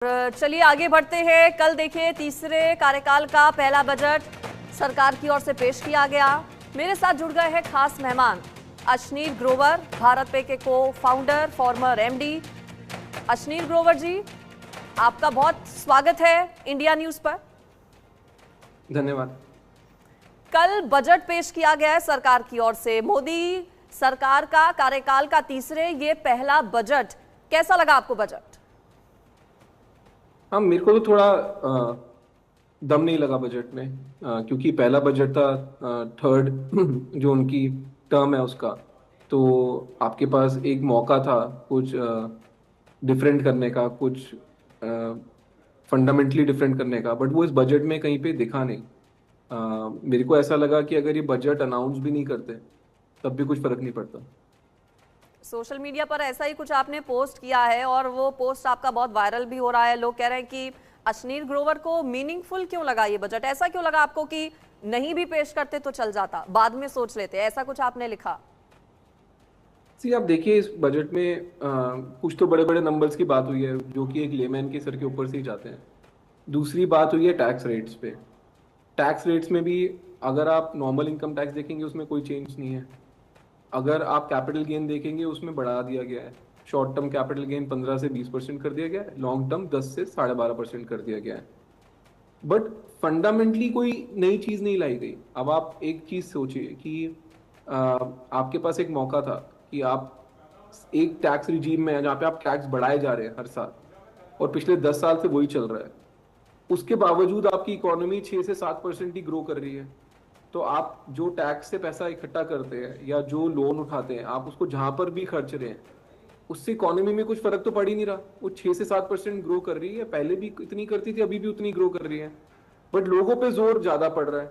चलिए आगे बढ़ते हैं। कल देखिए तीसरे कार्यकाल का पहला बजट सरकार की ओर से पेश किया गया। मेरे साथ जुड़ गए हैं खास मेहमान अशनीर ग्रोवर, भारत पे के को founder, former MD. Ashneer Grover ji, आपका बहुत स्वागत है इंडिया न्यूज पर। धन्यवाद। कल बजट पेश किया गया है सरकार की ओर से। मोदी सरकार का कार्यकाल का तीसरे ये पहला बजट, कैसा लगा आपको बजट? हाँ, मेरे को तो थोड़ा दम नहीं लगा बजट में, क्योंकि पहला बजट था, थर्ड जो उनकी टर्म है उसका। तो आपके पास एक मौका था कुछ डिफरेंट करने का, कुछ फंडामेंटली डिफरेंट करने का, बट वो इस बजट में कहीं पे दिखा नहीं। मेरे को ऐसा लगा कि अगर ये बजट अनाउंस भी नहीं करते तब भी कुछ फर्क नहीं पड़ता। सोशल मीडिया पर ऐसा ही कुछ आपने पोस्ट किया है और वो पोस्ट आपका बहुत वायरल भी हो रहा है। लोग कह रहे हैं कि अशनीर ग्रोवर को मीनिंगफुल क्यों लगा ये बजट? ऐसा क्यों लगा आपको कि नहीं भी पेश करते तो चल जाता, बाद में सोच लेते? ऐसा कुछ आपने लिखा? सी, आप देखिए इस बजट में कुछ तो बड़े बड़े नंबर्स की बात हुई है जो कि एक लेमैन के सर के ऊपर से ही जाते हैं। दूसरी बात हुई है टैक्स रेट्स पे। टैक्स रेट्स में भी अगर आप नॉर्मल इनकम टैक्स देखेंगे उसमें कोई चेंज नहीं है। अगर आप कैपिटल गेन देखेंगे उसमें बढ़ा दिया गया है। शॉर्ट टर्म कैपिटल गेन 15 से 20% कर दिया गया है, लॉन्ग टर्म 10 से 12.5% कर दिया गया है। बट फंडामेंटली कोई नई चीज नहीं लाई गई। अब आप एक चीज सोचिए कि आपके पास एक मौका था कि आप एक टैक्स रिजीम में जहाँ पे आप टैक्स बढ़ाए जा रहे हैं हर साल, और पिछले 10 साल से वही चल रहा है, उसके बावजूद आपकी इकोनॉमी 6 से 7% ही ग्रो कर रही है। तो आप जो टैक्स से पैसा इकट्ठा करते हैं या जो लोन उठाते हैं, आप उसको जहां पर भी खर्च रहे हैं, उससे इकोनॉमी में कुछ फर्क तो पड़ ही नहीं रहा। वो 6 से 7% ग्रो कर रही है, पहले भी इतनी करती थी, अभी भी उतनी ग्रो कर रही है, बट लोगों पे जोर ज्यादा पड़ रहा है।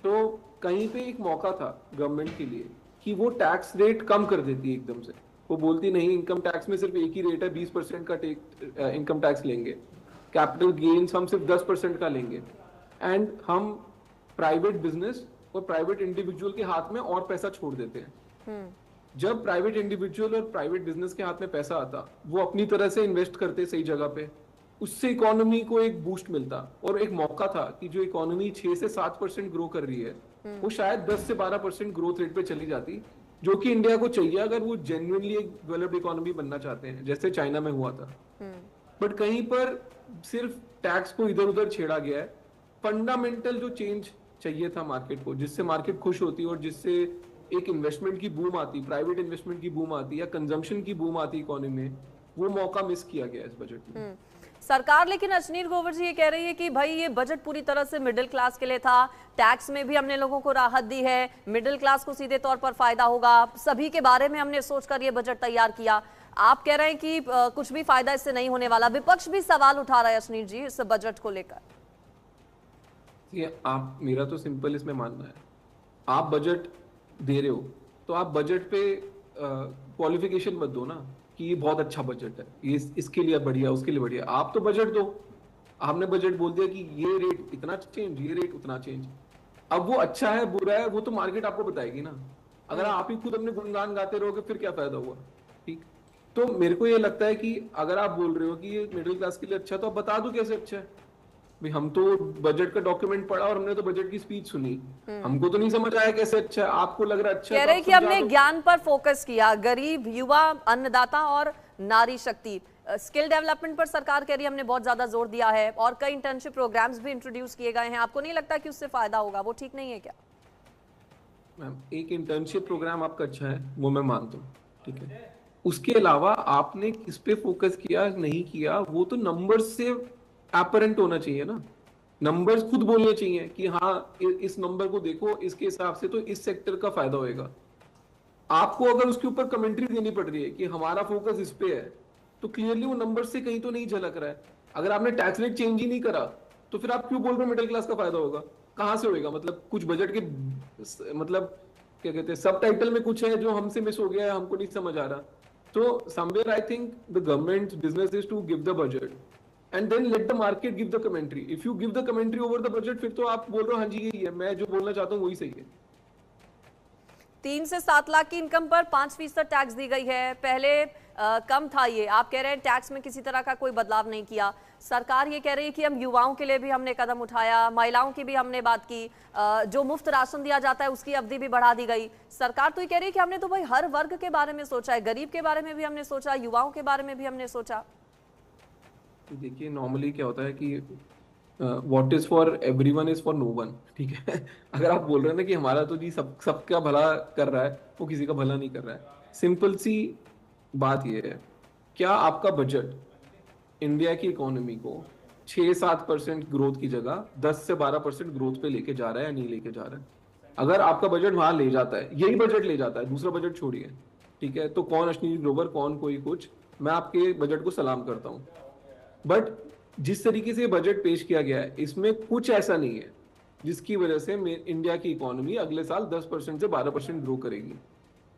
तो कहीं पे एक मौका था गवर्नमेंट के लिए कि वो टैक्स रेट कम कर देती एकदम से। वो बोलती नहीं, इनकम टैक्स में सिर्फ एक ही रेट है, 20% का इनकम टैक्स लेंगे, कैपिटल गेन्स हम सिर्फ 10% का लेंगे, एंड हम प्राइवेट बिजनेस और प्राइवेट इंडिविजुअल के हाथ में और पैसा छोड़ देते हैं। जब प्राइवेट इंडिविजुअल और प्राइवेट बिजनेस के हाथ में पैसा आता, वो अपनी तरह से इन्वेस्ट करते सही जगह पे, उससे इकोनॉमी को एक बूस्ट मिलता। और एक मौका था कि जो इकोनॉमी 6 से 7% ग्रो कर रही है, वो शायद 10 से 12% ग्रोथ रेट पे चली जाती, जो कि इंडिया को चाहिए अगर वो जेन्युइनली एक डेवलप्ड इकोनॉमी बनना चाहते हैं, जैसे चाइना में हुआ था। बट कहीं पर सिर्फ टैक्स को इधर उधर छेड़ा गया है। फंडामेंटल जो चेंज चाहिए था मार्केट को, जिससे मार्केट खुश होती और जिससे एक इन्वेस्टमेंट की बूम आती, प्राइवेट इन्वेस्टमेंट की बूम आती या कंजम्पशन की बूम आती इकोनॉमी में, वो मौका मिस किया गया इस बजट में। सरकार लेकिन अशनीर ग्रोवर जी ये कह रही है कि भाई ये बजट पूरी तरह से मिडिल क्लास के लिए था, टैक्स में भी हमने लोगों को राहत दी है, मिडिल क्लास को सीधे तौर पर फायदा होगा, सभी के बारे में हमने सोचकर ये बजट तैयार किया। आप कह रहे हैं कि कुछ भी फायदा इससे नहीं होने वाला। विपक्ष भी सवाल उठा रहा है अशनीर जी इस बजट को लेकर। ये आप, मेरा तो सिंपल इसमें मानना है, आप बजट दे रहे हो तो आप बजट पे क्वालिफिकेशन मत दो ना कि ये बहुत अच्छा बजट है, ये इसके लिए बढ़िया, उसके लिए बढ़िया। आप तो बजट दो। आपने बजट बोल दिया कि ये रेट इतना चेंज, ये रेट उतना चेंज। अब वो अच्छा है बुरा है वो तो मार्केट आपको बताएगी ना। अगर आप ही खुद अपने गुणगान गाते रहोगे फिर क्या फायदा हुआ? ठीक। तो मेरे को ये लगता है कि अगर आप बोल रहे हो कि ये मिडिल क्लास के लिए अच्छा, तो आप बता दो कैसे अच्छा है। भाई, हम तो बजट का डॉक्यूमेंट पढ़ा और हमने तो बजट की स्पीच सुनी, हमको तो नहीं समझ आया कैसे अच्छा है। आपको लग रहा है अच्छा कह है रहे कि हमने ज्ञान पर फोकस किया, गरीब, युवा, अन्नदाता और नारी शक्ति, स्किल डेवलपमेंट पर सरकार कह रही है हमने बहुत ज्यादा जोर दिया है, और कई इंटर्नशिप प्रोग्राम्स भी इंट्रोड्यूस किए गए हैं। आपको नहीं लगता कि उससे फायदा होगा? वो ठीक नहीं है क्या? मैम, एक इंटर्नशिप प्रोग्राम आपका अच्छा है, वो मैं मानता हूँ, ठीक है। उसके अलावा आपने किस पे फोकस किया नहीं किया, वो तो नंबर्स से अपरेंट होना चाहिए ना। नंबर्स खुद बोलने चाहिए कि हाँ इस नंबर को देखो, इसके हिसाब से तो इस सेक्टर का फायदा होएगा। आपको अगर उसके ऊपर कमेंट्री देनी पड़ रही है कि हमारा फोकस इस पे है, तो क्लियरली वो नंबर से कहीं तो नहीं झलक रहा है। अगर आपने टैक्स रेट चेंज ही नहीं करा तो फिर आप क्यों बोल रहे हो मिडिल क्लास का फायदा होगा? कहां से होएगा? मतलब कुछ बजट के, मतलब क्या कहते हैं, सब टाइटल में कुछ है जो हमसे मिस हो गया है, हमको नहीं समझ आ रहा। तो somewhere I think the government business is to give the budget and then let the market give the commentary. If you give the commentary over the budget, फिर तो आप बोल रहे हो हाँ जी यही है, मैं जो बोलना चाहता हूँ वही सही है। 3 से 7 लाख की इनकम पर 5% टैक्स दी गई है। पहले कम था ये। आप कह रहे हैं टैक्स में किसी तरह का कोई बदलाव नहीं किया। सरकार ये कह रही है कि हम युवाओं के लिए भी हमने कदम उठाया, महिलाओं की भी हमने बात की, जो मुफ्त राशन दिया जाता है उसकी अवधि भी बढ़ा दी गई। सरकार तो ये कह रही है कि हमने तो भाई हर वर्ग के बारे में सोचा है, गरीब के बारे में भी हमने सोचा, युवाओं के बारे में भी हमने सोचा। देखिए नॉर्मली क्या होता है कि what is for everyone is for no one, ठीक है। अगर आप बोल रहे हैं ना कि हमारा तो जी सबका भला कर रहा है, वो किसी का भला नहीं कर रहा है। सिंपल सी बात ये है, क्या आपका बजट इंडिया की इकोनॉमी को 6-7% ग्रोथ की जगह 10 से 12% ग्रोथ पे लेके जा रहा है या नहीं लेके जा रहा है? अगर आपका बजट वहां ले जाता है, यही बजट ले जाता है, दूसरा बजट छोड़िए, ठीक है, तो कौन अश्नीर ग्रोवर, कौन कोई कुछ, मैं आपके बजट को सलाम करता हूँ। बट जिस तरीके से बजट पेश किया गया है, इसमें कुछ ऐसा नहीं है जिसकी वजह से इंडिया की इकोनॉमी अगले साल 10% से 12% ग्रो करेगी।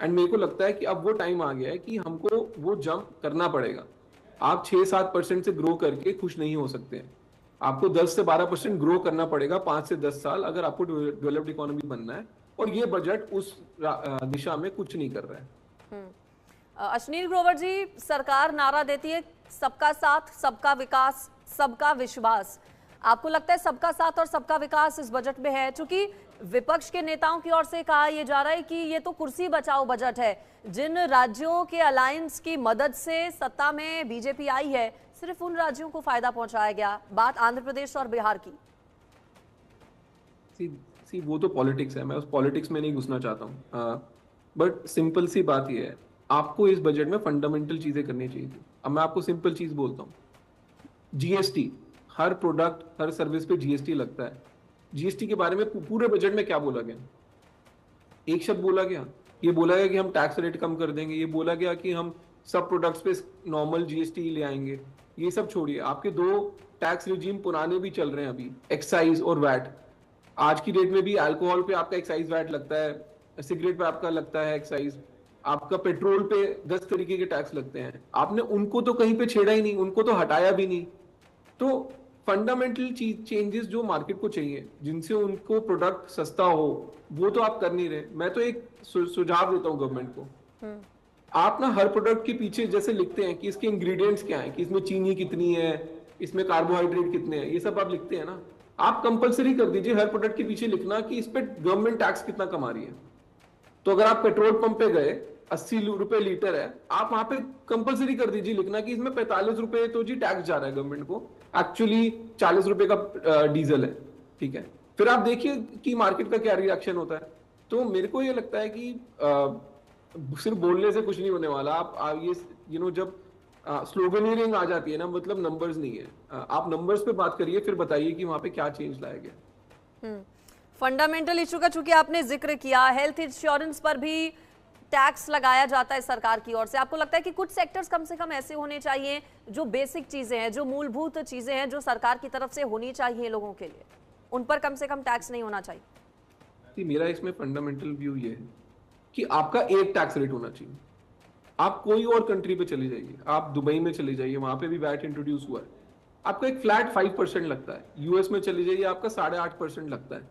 एंड मेरे को लगता है कि अब वो टाइम आ गया है कि हमको वो जंप करना पड़ेगा। आप 6-7% से ग्रो करके खुश नहीं हो सकते हैं, आपको 10 से 12% ग्रो करना पड़ेगा 5 से 10 साल, अगर आपको डेवलप्ड इकोनॉमी बनना है। और ये बजट उस दिशा में कुछ नहीं कर रहा है। अश्नीर ग्रोवर जी, सरकार नारा देती है सबका साथ, सबका विकास, सबका विश्वास। आपको लगता है सबका साथ और सबका विकास इस बजट में है? चूंकि विपक्ष के नेताओं की ओर से कहा यह जा रहा है कि ये तो कुर्सी बचाओ बजट है। जिन राज्यों के अलायंस की मदद से सत्ता में बीजेपी आई है, सिर्फ उन राज्यों को फायदा पहुंचाया गया। बात आंध्र प्रदेश और बिहार की। सी वो तो पॉलिटिक्स है, मैं उस पॉलिटिक्स में नहीं घुसना चाहता हूँ। बट सिंपल सी बात यह है, आपको इस बजट में फंडामेंटल चीजें करनी चाहिए थी। अब मैं आपको सिंपल चीज बोलता हूँ, जीएसटी, हर प्रोडक्ट हर सर्विस पे जीएसटी लगता है। जीएसटी के बारे में पूरे बजट में क्या बोला गया? एक शब्द बोला गया? ये बोला गया कि हम टैक्स रेट कम कर देंगे, ये बोला गया कि हम सब प्रोडक्ट्स पे नॉर्मल जीएसटी ले आएंगे। ये सब छोड़िए, आपके 2 टैक्स रिजीम पुराने भी चल रहे हैं अभी, एक्साइज और वैट। आज की डेट में भी अल्कोहल पे आपका एक्साइज वैट लगता है, सिगरेट पे आपका लगता है एक्साइज, आपका पेट्रोल पे 10 तरीके के टैक्स लगते हैं। आपने उनको तो कहीं पे छेड़ा ही नहीं, उनको तो हटाया भी नहीं। तो फंडामेंटल चेंजेस जो मार्केट को चाहिए, जिनसे उनको प्रोडक्ट सस्ता हो, वो तो आप कर नहीं रहे। मैं तो एक सुझाव देता हूँ गवर्नमेंट को, आप ना हर प्रोडक्ट के पीछे जैसे लिखते हैं कि इसके इंग्रेडिएंट्स क्या हैं, कि इसमें चीनी कितनी है, इसमें कार्बोहाइड्रेट कितने हैं, ये सब आप लिखते हैं ना, आप कंपलसरी कर दीजिए हर प्रोडक्ट के पीछे लिखना कि इस पे गवर्नमेंट टैक्स कितना कमा रही है। तो अगर आप पेट्रोल पंप पे गए, 80 रुपए लीटर है, आप वहां पे कंपलसरी कर दीजिए लिखना कि इसमें 45 रुपए तो जी टैक्स जा रहा है गवर्नमेंट को, एक्चुअली 40 रुपए का डीजल है, ठीक है। फिर आप देखिए कि मार्केट का क्या रिएक्शन होता है। तो मेरे को ये लगता है कि सिर्फ बोलने से कुछ नहीं होने वाला। आप ये जब स्लोगनियरिंग आ जाती है ना, मतलब नंबर्स नहीं है, आप नंबर्स पे बात करिए, फिर बताइए कि वहां पे क्या चेंज लाया गया। फंडामेंटल इशू का चूंकि आपने जिक्र किया, हेल्थ इंश्योरेंस पर भी टैक्स लगाया जाता है सरकार की ओर से। आपको लगता है कि कुछ सेक्टर्स कम से कम ऐसे होने चाहिए जो बेसिक चीजें हैं, जो मूलभूत चीजें हैं, जो सरकार की तरफ से होनी चाहिए लोगों के लिए, उन पर कम से कम टैक्स नहीं होना चाहिए? मेरा इसमें फंडामेंटल व्यू ये है कि आपका एक टैक्स रेट होना चाहिए। आप कोई और कंट्री पे चले जाइए, आप दुबई में चले जाइए, वहां पे भी वैट इंट्रोड्यूस हुआ है, आपका एक फ्लैट 5% लगता है। यूएस में चले जाइए, आपका 8.5% लगता है।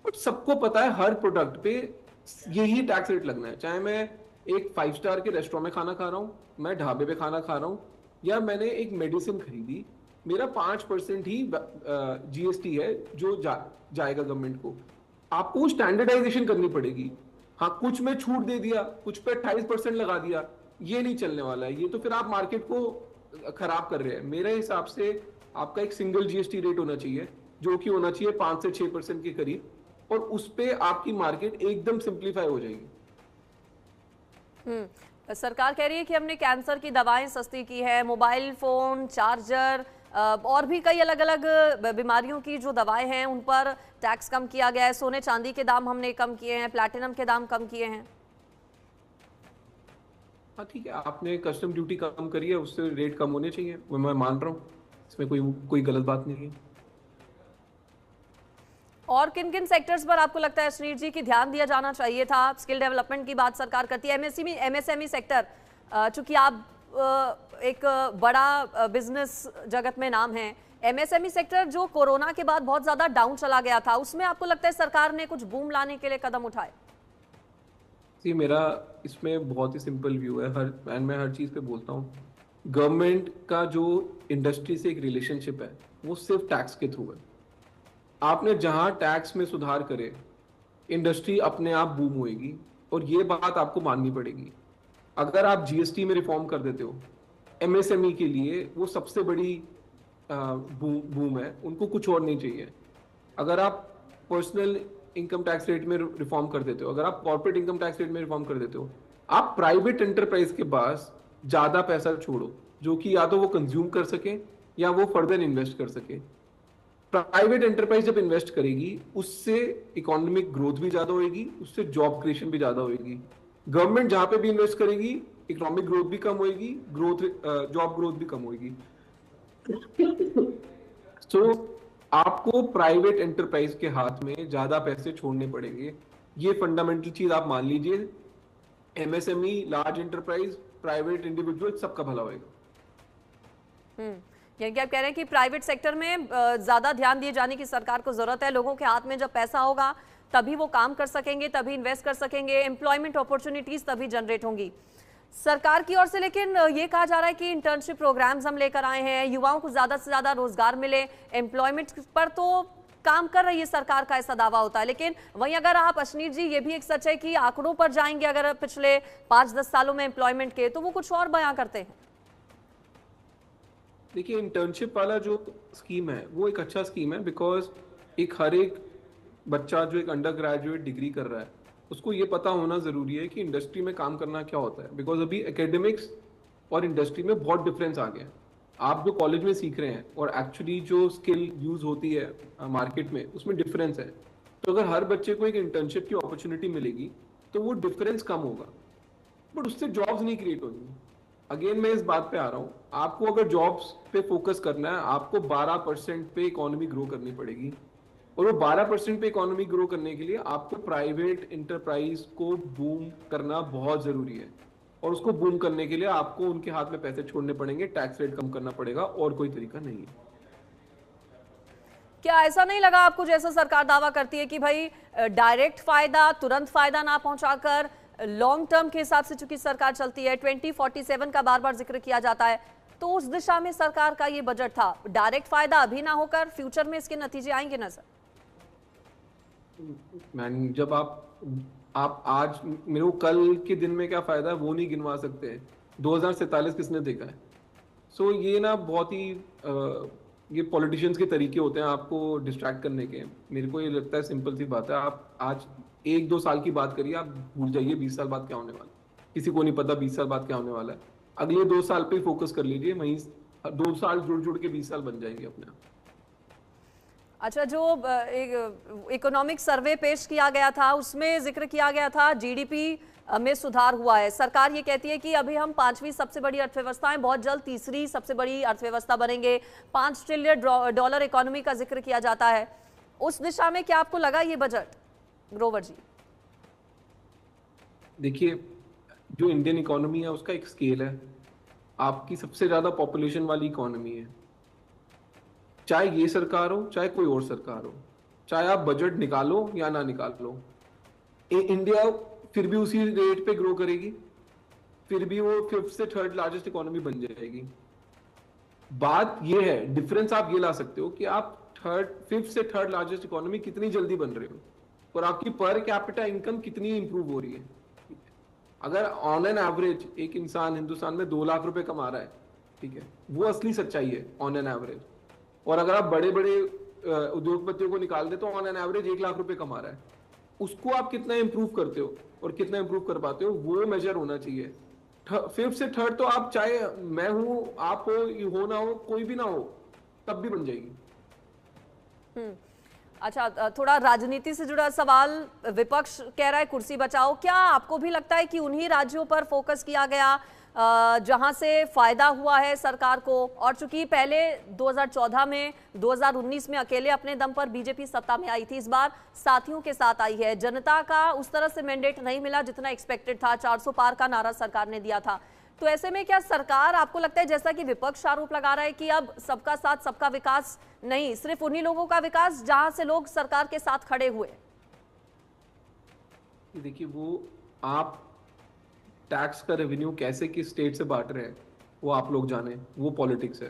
बट सबको पता है हर प्रोडक्ट पे यही टैक्स रेट लगना है, चाहे मैं एक 5 स्टार के रेस्टोरेंट में खाना खा रहा हूँ, मैं ढाबे पे खाना खा रहा हूँ, या मैंने एक मेडिसिन खरीदी, मेरा 5% ही जीएसटी है जो जाएगा गवर्नमेंट को। आपको स्टैंडर्डाइजेशन करनी पड़ेगी। हाँ, कुछ में छूट दे दिया, कुछ पे 28% लगा दिया, ये नहीं चलने वाला है। ये तो फिर आप मार्केट को खराब कर रहे हैं। मेरे हिसाब से आपका एक सिंगल जीएसटी रेट होना चाहिए, जो कि होना चाहिए 5 से 6% के करीब, और उस पे आपकी मार्केट एकदम सिंप्लीफाई हो जाएगी। सरकार कह रही है कि हमने कैंसर की दवाएं सस्ती की है, मोबाइल फोन, चार्जर और भी कई अलग अलग बीमारियों की जो दवाएं हैं उन पर टैक्स कम किया गया है। सोने चांदी के दाम हमने कम किए हैं, प्लैटिनम के दाम कम किए हैं। हाँ ठीक है, आपने कस्टम ड्यूटी कम करी है, उससे रेट कम होने चाहिए, वो मैं मान रहा हूँ, इसमें कोई गलत बात नहीं है। और किन किन सेक्टर्स पर आपको लगता है अश्नीर जी की ध्यान दिया जाना चाहिए था? स्किल डेवलपमेंट की बात सरकार करती है, एमएसएमई सेक्टर, चूंकि आप एक बड़ा बिजनेस जगत में नाम है, एमएसएमई सेक्टर जो कोरोना के बाद बहुत ज्यादा डाउन चला गया था, उसमें आपको लगता है सरकार ने कुछ बूम लाने के लिए कदम उठाए? मेरा इसमें बहुत ही सिंपल व्यू है, मैं हर चीज़ पे बोलता हूँ। गवर्नमेंट का जो इंडस्ट्री से एक रिलेशनशिप है वो सिर्फ टैक्स के थ्रू है। आपने जहां टैक्स में सुधार करे, इंडस्ट्री अपने आप बूम होएगी, और ये बात आपको माननी पड़ेगी। अगर आप जीएसटी में रिफॉर्म कर देते हो, एमएसएमई के लिए वो सबसे बड़ी बूम है, उनको कुछ और नहीं चाहिए। अगर आप पर्सनल इनकम टैक्स रेट में रिफॉर्म कर देते हो, अगर आप कॉर्पोरेट इनकम टैक्स रेट में रिफॉर्म कर देते हो, आप प्राइवेट एंटरप्राइज के पास ज्यादा पैसा छोड़ो, जो कि या तो वो कंज्यूम कर सके या वो फर्दर इन्वेस्ट कर सके। प्राइवेट एंटरप्राइज जब इन्वेस्ट करेगी, उससे इकोनॉमिक ग्रोथ भी ज्यादा होगी, उससे जॉब क्रिएशन भी ज्यादा होगी। गवर्नमेंट जहां पे भी इन्वेस्ट करेगी, इकोनॉमिक ग्रोथ भी कम होगी, जॉब ग्रोथ भी कम होगी। सो आपको प्राइवेट एंटरप्राइज के हाथ में ज्यादा पैसे छोड़ने पड़ेंगे। ये फंडामेंटल चीज आप मान लीजिए। MSME, large enterprise, private individual, सबका भला होगा। यानी कि आप कह रहे हैं कि प्राइवेट सेक्टर में ज्यादा ध्यान दिए जाने की सरकार को जरूरत है। लोगों के हाथ में जब पैसा होगा तभी वो काम कर सकेंगे, तभी इन्वेस्ट कर सकेंगे, एम्प्लॉयमेंट अपॉर्चुनिटीज तभी जनरेट होंगी सरकार की ओर से। लेकिन ये कहा जा रहा है कि इंटर्नशिप प्रोग्राम्स हम लेकर आए हैं, युवाओं को ज्यादा से ज्यादा रोजगार मिले, एम्प्लॉयमेंट पर तो काम कर रही है सरकार का, ऐसा दावा होता है। लेकिन वहीं अगर आप अश्नीर जी, ये भी एक सच है कि आंकड़ों पर जाएंगे अगर पिछले 5-10 सालों में एम्प्लॉयमेंट के, तो वो कुछ और बयां करते हैं। देखिए, इंटर्नशिप वाला जो स्कीम है वो एक अच्छा स्कीम है, बिकॉज हर एक बच्चा जो एक अंडर ग्रेजुएट डिग्री कर रहा है, उसको ये पता होना जरूरी है कि इंडस्ट्री में काम करना क्या होता है। बिकॉज अभी एकेडमिक्स और इंडस्ट्री में बहुत डिफरेंस आ गया है। आप जो कॉलेज में सीख रहे हैं और एक्चुअली जो स्किल यूज होती है मार्केट में, उसमें डिफरेंस है। तो अगर हर बच्चे को एक इंटर्नशिप की अपॉर्चुनिटी मिलेगी तो वो डिफरेंस कम होगा, बट उससे जॉब्स नहीं क्रिएट होंगी। अगेन मैं इस बात पे आ रहा हूँ, आपको अगर जॉब्स पे फोकस करना है, आपको 12% पे इकोनॉमी ग्रो करनी पड़ेगी। और वो 12% पे इकोनॉमी ग्रो करने के लिए आपको प्राइवेट इंटरप्राइज को बूम करना बहुत जरूरी है। और उसको बूम करने के लिए आपको उनके हाथ में पैसे छोड़ने पड़ेंगे, टैक्स रेट कम करना पड़ेगा, और कोई तरीका नहीं है। क्या ऐसा नहीं लगा आपको, जैसा सरकार दावा करती है कि भाई डायरेक्ट फायदा, तुरंत फायदा ना पहुंचाकर लॉन्ग टर्म के हिसाब से चूंकि सरकार चलती है, 2047 का बार बार जिक्र किया जाता है, तो उस दिशा में सरकार का ये बजट था। डायरेक्ट फायदा अभी ना होकर फ्यूचर में इसके नतीजे आएंगे ना सर? मैन, जब आप आज मेरे को कल के दिन में क्या फायदा है वो नहीं गिनवा सकते। 2047 किसने देखा है? सो ये ना बहुत ही ये पॉलिटिशियंस के तरीके होते हैं आपको डिस्ट्रैक्ट करने के। मेरे को ये लगता है सिंपल सी बात है, आप आज 1-2 साल की बात करिए, आप भूल जाइए 20 साल बाद क्या होने वाला है। किसी को नहीं पता 20 साल बाद क्या होने वाला है। अगले 2 साल पे फोकस कर लीजिए, वहीं 2 साल जुड़ जुड़ के 20 साल बन जाएंगे अपने आप। अच्छा, जो इकोनॉमिक सर्वे पेश किया गया था उसमें जिक्र किया गया था जीडीपी में सुधार हुआ है। सरकार ये कहती है कि अभी हम 5वीं सबसे बड़ी अर्थव्यवस्था हैं, बहुत जल्द तीसरी सबसे बड़ी अर्थव्यवस्था बनेंगे। 5 ट्रिलियन डॉलर इकोनॉमी का जिक्र किया जाता है। उस दिशा में क्या आपको लगा ये बजट, ग्रोवर जी? देखिए, जो इंडियन इकोनॉमी है उसका एक स्केल है। आपकी सबसे ज्यादा पॉपुलेशन वाली इकोनॉमी है, चाहे ये सरकार हो चाहे कोई और सरकार हो, चाहे आप बजट निकालो या ना निकालो, इंडिया फिर भी उसी रेट पे ग्रो करेगी, फिर भी वो 5th से 3rd लार्जेस्ट इकोनॉमी बन जाएगी। बात ये है, डिफरेंस आप ये ला सकते हो कि आप 5th से 3rd लार्जेस्ट इकोनॉमी कितनी जल्दी बन रहे हो और आपकी पर कैपिटा इनकम कितनी इंप्रूव हो रही है। अगर ऑन एन एवरेज एक इंसान हिंदुस्तान में 2 लाख रुपए कमा रहा है, ठीक है, वो असली सच्चाई है ऑन एन एवरेज। और अगर आप बड़े बड़े उद्योगपतियों को निकाल दे तो ऑन एन एवरेज 1 लाख रुपए कमा रहा है। उसको आप कितना इंप्रूव करते हो और कितना इंप्रूव कर पाते हो, वो मेजर होना चाहिए। 5th से 3rd तो आप, चाहे मैं हूं, आप हो ना हो, कोई भी ना हो, तब भी बन जाएगी। अच्छा, थोड़ा राजनीति से जुड़ा सवाल। विपक्ष कह रहा है कुर्सी बचाओ। क्या आपको भी लगता है कि उन्हीं राज्यों पर फोकस किया गया जहां से फायदा हुआ है सरकार को? और चूंकि पहले 2014 में, 2019 में अकेले अपने दम पर बीजेपी सत्ता में आई थी, इस बार साथियों के साथ आई है। जनता का उस तरह से मैंडेट नहीं मिला जितना एक्सपेक्टेड था, 400 पार का नारा सरकार ने दिया था। तो ऐसे में क्या सरकार, आपको लगता है, जैसा कि विपक्ष आरोप लगा रहा है कि अब सबका साथ सबका विकास नहीं, सिर्फ उन्हीं लोगों का विकास जहां से लोग सरकार के साथ खड़े हुए? देखिए, वो आप टैक्स का रेवेन्यू कैसे किस स्टेट से बांट रहे हैं वो आप लोग जाने, वो पॉलिटिक्स है।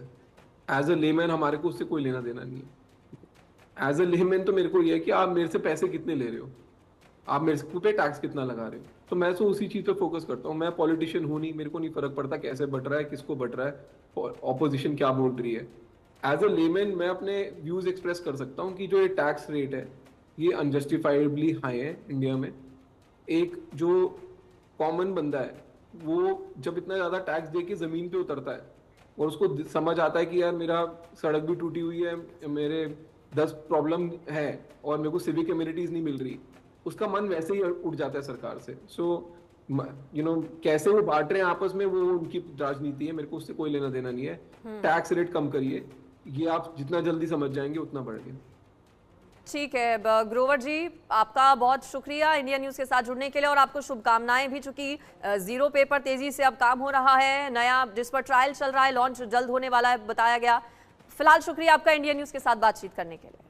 एज अ लेमैन हमारे को उससे कोई लेना देना नहीं है। एज अ लेमैन तो मेरे को ये है कि आप मेरे से पैसे कितने ले रहे हो, आप मेरे पे टैक्स कितना लगा रहे हो। तो मैं तो उसी चीज पे फोकस करता हूँ। मैं पॉलिटिशियन हूँ नहीं, मेरे को नहीं फर्क पड़ता कैसे बट रहा है, किसको बट रहा है, ऑपोजिशन क्या बोल रही है। एज अ लेमैन मैं अपने व्यूज एक्सप्रेस कर सकता हूँ कि जो ये टैक्स रेट है ये अनजस्टिफाइडली हाई है इंडिया में। एक जो कॉमन बंदा है वो जब इतना ज्यादा टैक्स दे के जमीन पे उतरता है और उसको समझ आता है कि यार मेरा सड़क भी टूटी हुई है, मेरे 10 प्रॉब्लम है और मेरे को सिविक एमिनिटीज नहीं मिल रही, उसका मन वैसे ही उठ जाता है सरकार से। सो कैसे वो बांट रहे हैं आपस में वो उनकी राजनीति है, मेरे को उससे कोई लेना देना नहीं है। टैक्स रेट कम करिए, ये आप जितना जल्दी समझ जाएंगे उतना बढ़ेगा। ठीक है ग्रोवर जी, आपका बहुत शुक्रिया इंडिया न्यूज़ के साथ जुड़ने के लिए और आपको शुभकामनाएं भी, चूंकि जीरो पे पर तेजी से अब काम हो रहा है, नया जिस पर ट्रायल चल रहा है लॉन्च जल्द होने वाला है बताया गया। फिलहाल शुक्रिया आपका इंडिया न्यूज़ के साथ बातचीत करने के लिए।